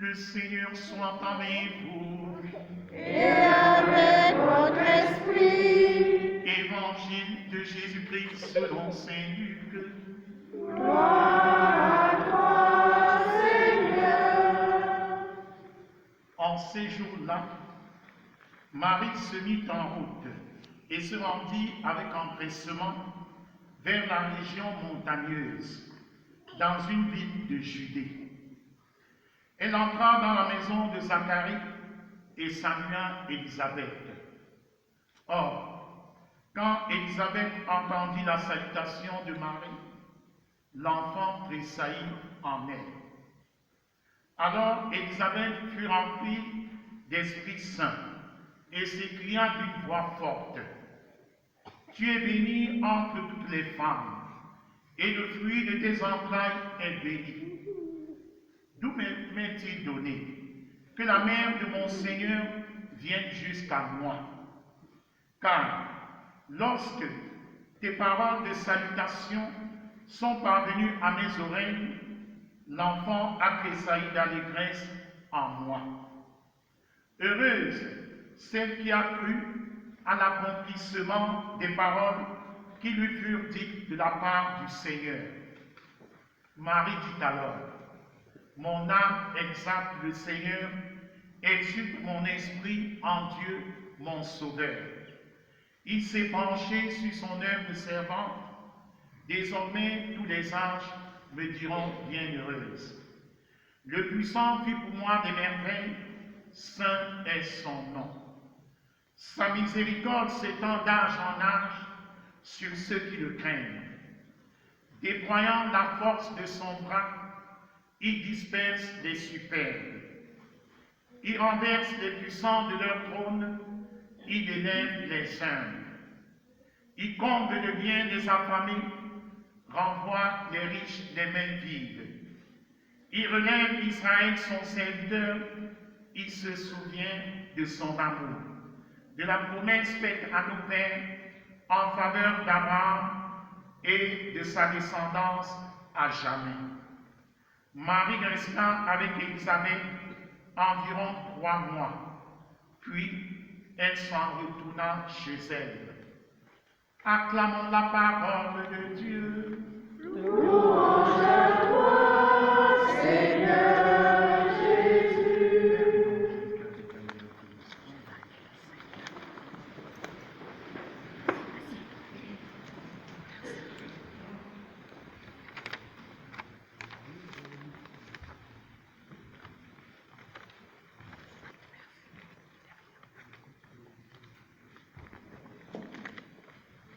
Le Seigneur soit avec vous. Et avec votre esprit. Évangile de Jésus-Christ selon saint Luc. Gloire à toi, Seigneur. En ces jours-là, Marie se mit en route et se rendit avec empressement vers la région montagneuse, dans une ville de Judée. Elle entra dans la maison de Zacharie et salua Élisabeth. Or, quand Élisabeth entendit la salutation de Marie, l'enfant tressaillit en elle. Alors Élisabeth fut remplie d'Esprit Saint et s'écria d'une voix forte: Tu es bénie entre toutes les femmes, et le fruit de tes entrailles est béni. D'où m'est-il donné que la mère de mon Seigneur vienne jusqu'à moi? Car lorsque tes paroles de salutation sont parvenues à mes oreilles, l'enfant a tressailli d'allégresse en moi. Heureuse celle qui a cru à l'accomplissement des paroles qui lui furent dites de la part du Seigneur. Marie dit alors: Mon âme exalte le Seigneur, exulte mon esprit en Dieu, mon Sauveur. Il s'est penché sur son œuvre servante. Désormais, tous les âges me diront bienheureuse. Le puissant fit pour moi des merveilles, saint est son nom. Sa miséricorde s'étend d'âge en âge sur ceux qui le craignent. Déployant la force de son bras, il disperse les superbes. Il renverse les puissants de leur trône, il élève les humbles. Il comble le bien des affamés, renvoie les riches les mains vides. Il relève Israël son serviteur, il se souvient de son amour, de la promesse faite à nos pères en faveur d'Abraham et de sa descendance à jamais. Marie resta avec Élisabeth environ 3 mois, puis elle s'en retourna chez elle. Acclamons la parole de Dieu. Louange à toi, Seigneur Jésus.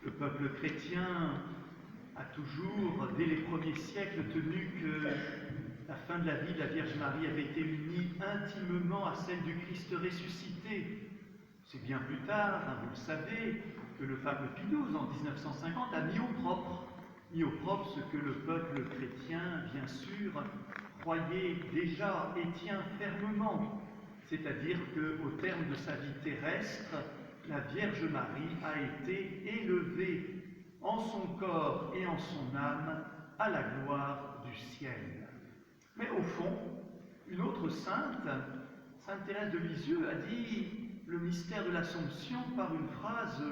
Le peuple chrétien a toujours, dès les premiers siècles, tenu que la fin de la vie de la Vierge Marie avait été unie intimement à celle du Christ ressuscité. C'est bien plus tard, vous le savez, que le pape Pie XII, en 1950, a mis au propre ce que le peuple chrétien, bien sûr, croyait déjà et tient fermement. C'est-à-dire qu'au terme de sa vie terrestre, la Vierge Marie a été élevée en son corps et en son âme à la gloire du ciel. Mais au fond, une autre sainte, Sainte Thérèse de Lisieux, a dit le mystère de l'Assomption par une phrase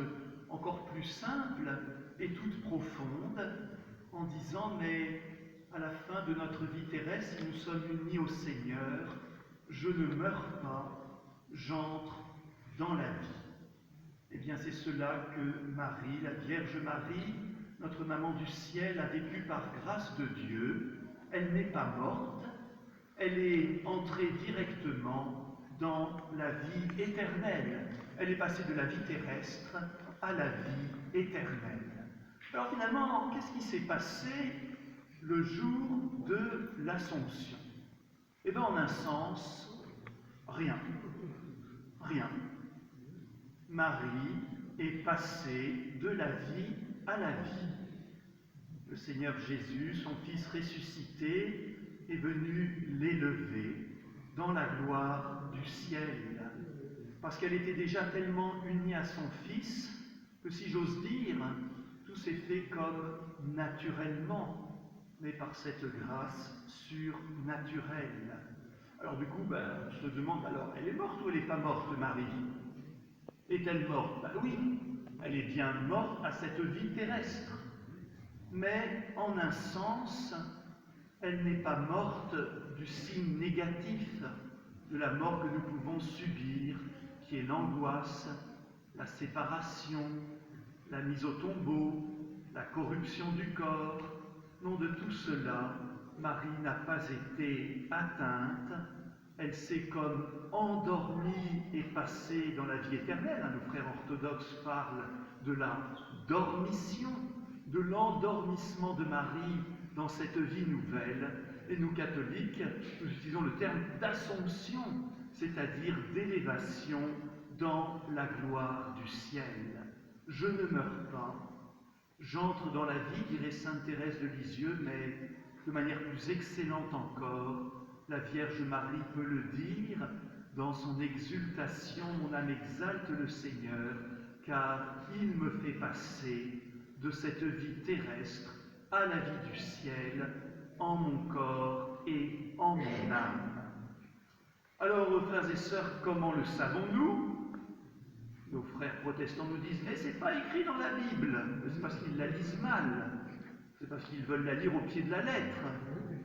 encore plus simple et toute profonde, en disant: mais à la fin de notre vie terrestre, si nous sommes unis au Seigneur, je ne meurs pas, j'entre dans la vie. Eh bien, c'est cela que Marie, la Vierge Marie, notre maman du ciel, a vécu par grâce de Dieu. Elle n'est pas morte, elle est entrée directement dans la vie éternelle. Elle est passée de la vie terrestre à la vie éternelle. Alors finalement, qu'est-ce qui s'est passé le jour de l'Assomption? Eh bien, en un sens, rien. Rien. Marie est passée de la vie à la vie. Le Seigneur Jésus, son Fils ressuscité, est venu l'élever dans la gloire du ciel, parce qu'elle était déjà tellement unie à son Fils que, si j'ose dire, tout s'est fait comme naturellement, mais par cette grâce surnaturelle. Alors du coup, on se demande, alors, elle est morte ou elle n'est pas morte, Marie? Est-elle morte? Oui, elle est bien morte à cette vie terrestre. Mais en un sens, elle n'est pas morte du signe négatif de la mort que nous pouvons subir, qui est l'angoisse, la séparation, la mise au tombeau, la corruption du corps. Non, de tout cela, Marie n'a pas été atteinte. Elle s'est comme endormie et passée dans la vie éternelle. Nos frères orthodoxes parlent de la dormition, de l'endormissement de Marie dans cette vie nouvelle. Et nous, catholiques, nous utilisons le terme d'assomption, c'est-à-dire d'élévation dans la gloire du ciel. Je ne meurs pas, j'entre dans la vie, dirait sainte Thérèse de Lisieux, mais de manière plus excellente encore, la Vierge Marie peut le dire dans son exultation. Mon âme exalte le Seigneur, car il me fait passer de cette vie terrestre à la vie du ciel, en mon corps et en mon âme. Alors, frères et sœurs, comment le savons-nous? Nos frères protestants nous disent, mais c'est pas écrit dans la Bible, c'est parce qu'ils la lisent mal, c'est parce qu'ils veulent la lire au pied de la lettre,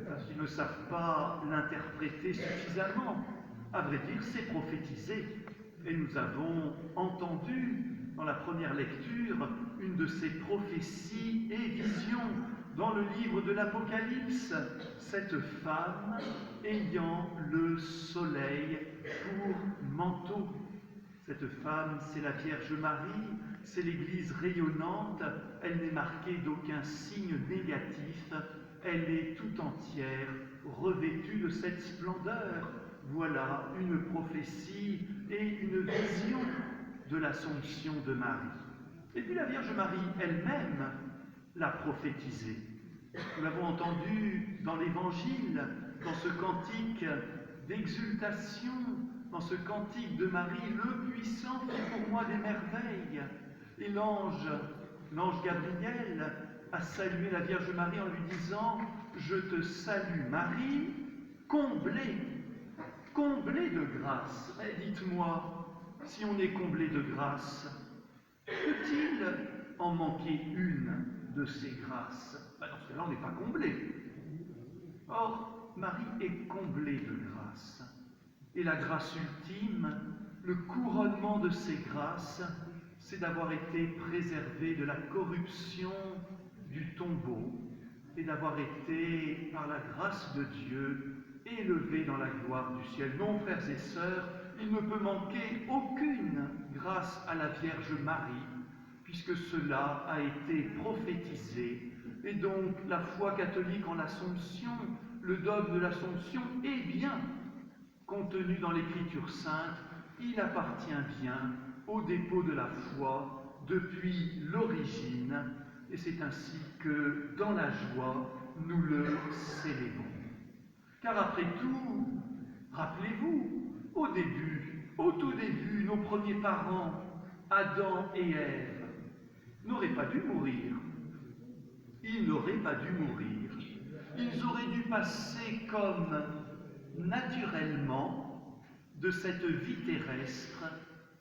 parce qu'ils ne savent pas l'interpréter suffisamment. À vrai dire, c'est prophétisé. Et nous avons entendu dans la première lecture une de ces prophéties et visions dans le livre de l'Apocalypse, cette femme ayant le soleil pour manteau. Cette femme, c'est la Vierge Marie, c'est l'Église rayonnante, elle n'est marquée d'aucun signe négatif, elle est tout entière revêtue de cette splendeur. Voilà une prophétie et une vision de l'Assomption de Marie. Et puis la Vierge Marie elle-même l'a prophétisé. Nous l'avons entendu dans l'Évangile, dans ce cantique d'exultation, dans ce cantique de Marie, le puissant fait pour moi des merveilles. Et l'ange Gabriel a salué la Vierge Marie en lui disant « Je te salue Marie, comblée de grâce. » Mais dites-moi, si on est comblé de grâce, peut-il en manquer une de ces grâces? Dans ce cas-là, on n'est pas comblé. Or, Marie est comblée de grâce. Et la grâce ultime, le couronnement de ces grâces, c'est d'avoir été préservée de la corruption du tombeau et d'avoir été, par la grâce de Dieu, élevée dans la gloire du ciel. Non, frères et sœurs, il ne peut manquer aucune grâce à la Vierge Marie, puisque cela a été prophétisé. Et donc, la foi catholique en l'Assomption, le dogme de l'Assomption est bien contenu dans l'Écriture sainte. Il appartient bien au dépôt de la foi depuis l'origine, et c'est ainsi que, dans la joie, nous le célébrons. Car après tout, rappelez-vous, au tout début, nos premiers parents, Adam et Ève, n'auraient pas dû mourir. Ils n'auraient pas dû mourir. Ils auraient dû passer comme naturellement de cette vie terrestre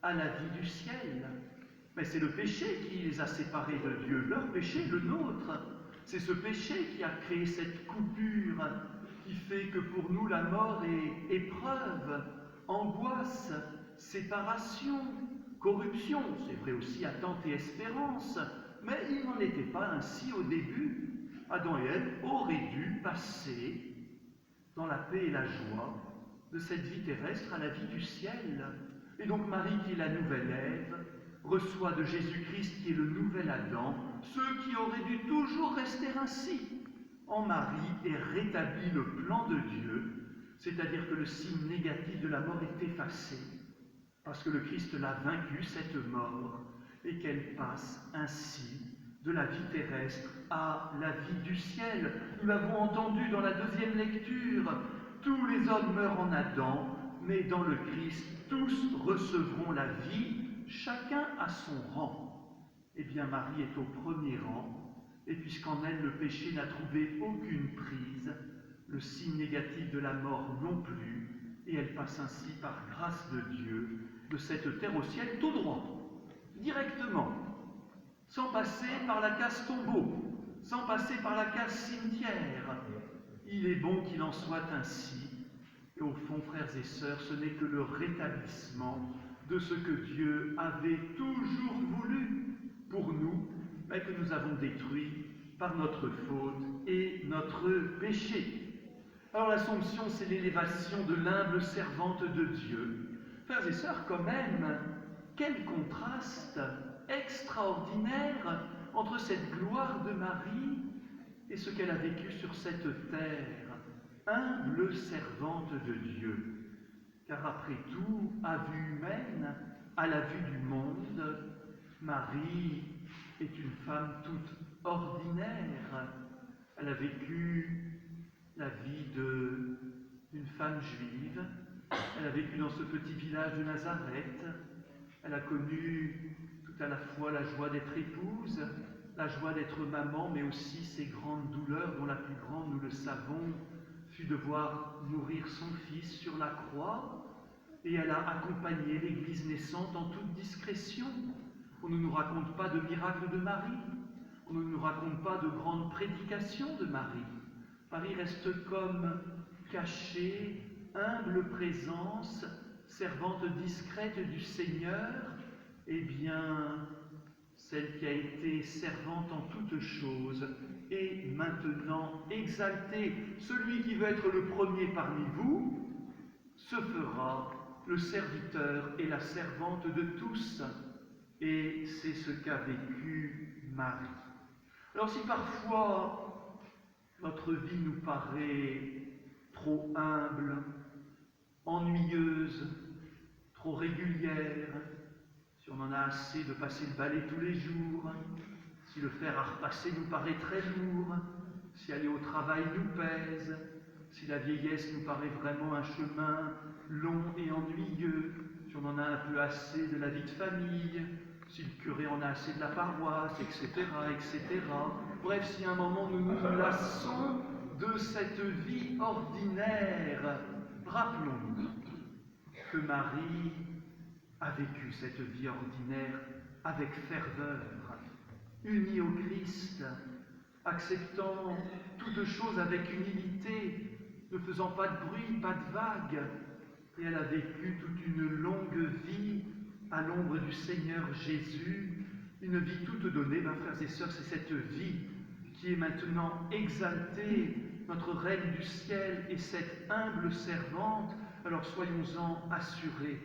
à la vie du ciel. Mais c'est le péché qui les a séparés de Dieu, leur péché, le nôtre. C'est ce péché qui a créé cette coupure qui fait que pour nous la mort est épreuve, angoisse, séparation, corruption. C'est vrai aussi attente et espérance, mais il n'en était pas ainsi au début. Adam et Ève auraient dû passer dans la paix et la joie de cette vie terrestre à la vie du ciel. Et donc Marie, qui est la nouvelle Ève, reçoit de Jésus-Christ, qui est le nouvel Adam, ceux qui auraient dû toujours rester ainsi. En Marie est rétabli le plan de Dieu, c'est-à-dire que le signe négatif de la mort est effacé, parce que le Christ l'a vaincu, cette mort, et qu'elle passe ainsi de la vie terrestre à la vie du ciel. Nous l'avons entendu dans la deuxième lecture, tous les hommes meurent en Adam, mais dans le Christ, tous recevront la vie, chacun à son rang. Eh bien, Marie est au premier rang, et puisqu'en elle le péché n'a trouvé aucune prise, le signe négatif de la mort non plus, et elle passe ainsi par grâce de Dieu de cette terre au ciel tout droit, directement, sans passer par la case tombeau, sans passer par la case cimetière. Il est bon qu'il en soit ainsi. Et au fond, frères et sœurs, ce n'est que le rétablissement de ce que Dieu avait toujours voulu pour nous, mais que nous avons détruit par notre faute et notre péché. Alors l'Assomption, c'est l'élévation de l'humble servante de Dieu. Frères et sœurs, quand même, quel contraste extraordinaire entre cette gloire de Marie et ce qu'elle a vécu sur cette terre, humble servante de Dieu. Car après tout, à vue humaine, à la vue du monde, Marie est une femme toute ordinaire. Elle a vécu la vie d'une femme juive. Elle a vécu dans ce petit village de Nazareth. Elle a connu tout à la fois la joie d'être épouse, la joie d'être maman, mais aussi ses grandes douleurs, dont la plus grande, nous le savons, fut de voir mourir son fils sur la croix. Et elle a accompagné l'Église naissante en toute discrétion. On ne nous raconte pas de miracles de Marie, on ne nous raconte pas de grandes prédications de Marie. Marie reste comme cachée, humble présence, servante discrète du Seigneur, eh bien, celle qui a été servante en toutes choses et maintenant exaltée. Celui qui veut être le premier parmi vous se fera le serviteur et la servante de tous. Et c'est ce qu'a vécu Marie. Alors si parfois notre vie nous paraît trop humble, ennuyeuse, trop régulière, si on en a assez de passer le balai tous les jours, si le fer à repasser nous paraît très lourd, si aller au travail nous pèse, si la vieillesse nous paraît vraiment un chemin long et ennuyeux, si on en a un peu assez de la vie de famille, si le curé en a assez de la paroisse, etc., etc. Bref, si à un moment nous nous lassons de cette vie ordinaire, rappelons-nous que Marie a vécu cette vie ordinaire avec ferveur, unie au Christ, acceptant toutes choses avec humilité, ne faisant pas de bruit, pas de vagues. Et elle a vécu toute une longue vie à l'ombre du Seigneur Jésus, une vie toute donnée. Frères et sœurs, c'est cette vie qui est maintenant exaltée. Notre Reine du ciel est cette humble servante. Alors soyons-en assurés.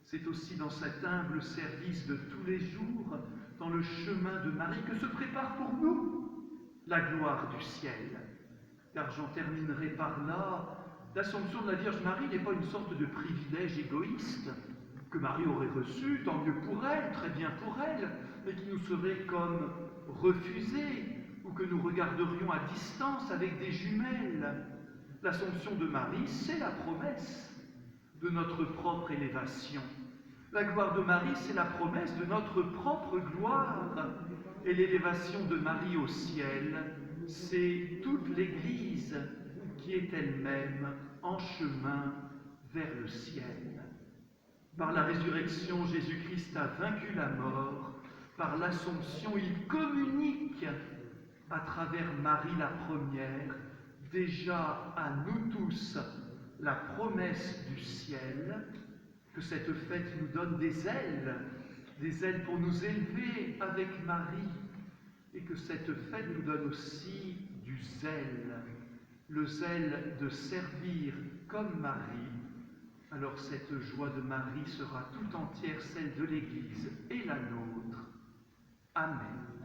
C'est aussi dans cet humble service de tous les jours, dans le chemin de Marie, que se prépare pour nous la gloire du ciel. Car j'en terminerai par là. L'Assomption de la Vierge Marie n'est pas une sorte de privilège égoïste que Marie aurait reçu, tant mieux pour elle, très bien pour elle, mais qui nous serait comme refusé, ou que nous regarderions à distance avec des jumelles. L'Assomption de Marie, c'est la promesse de notre propre élévation. La gloire de Marie, c'est la promesse de notre propre gloire. Et l'élévation de Marie au ciel, c'est toute l'Église qui est elle-même en chemin vers le ciel. Par la résurrection, Jésus-Christ a vaincu la mort. Par l'Assomption, il communique à travers Marie la première, déjà à nous tous, la promesse du ciel, que cette fête nous donne des ailes pour nous élever avec Marie, et que cette fête nous donne aussi du zèle, le zèle de servir comme Marie. Alors cette joie de Marie sera tout entière celle de l'Église et la nôtre. Amen.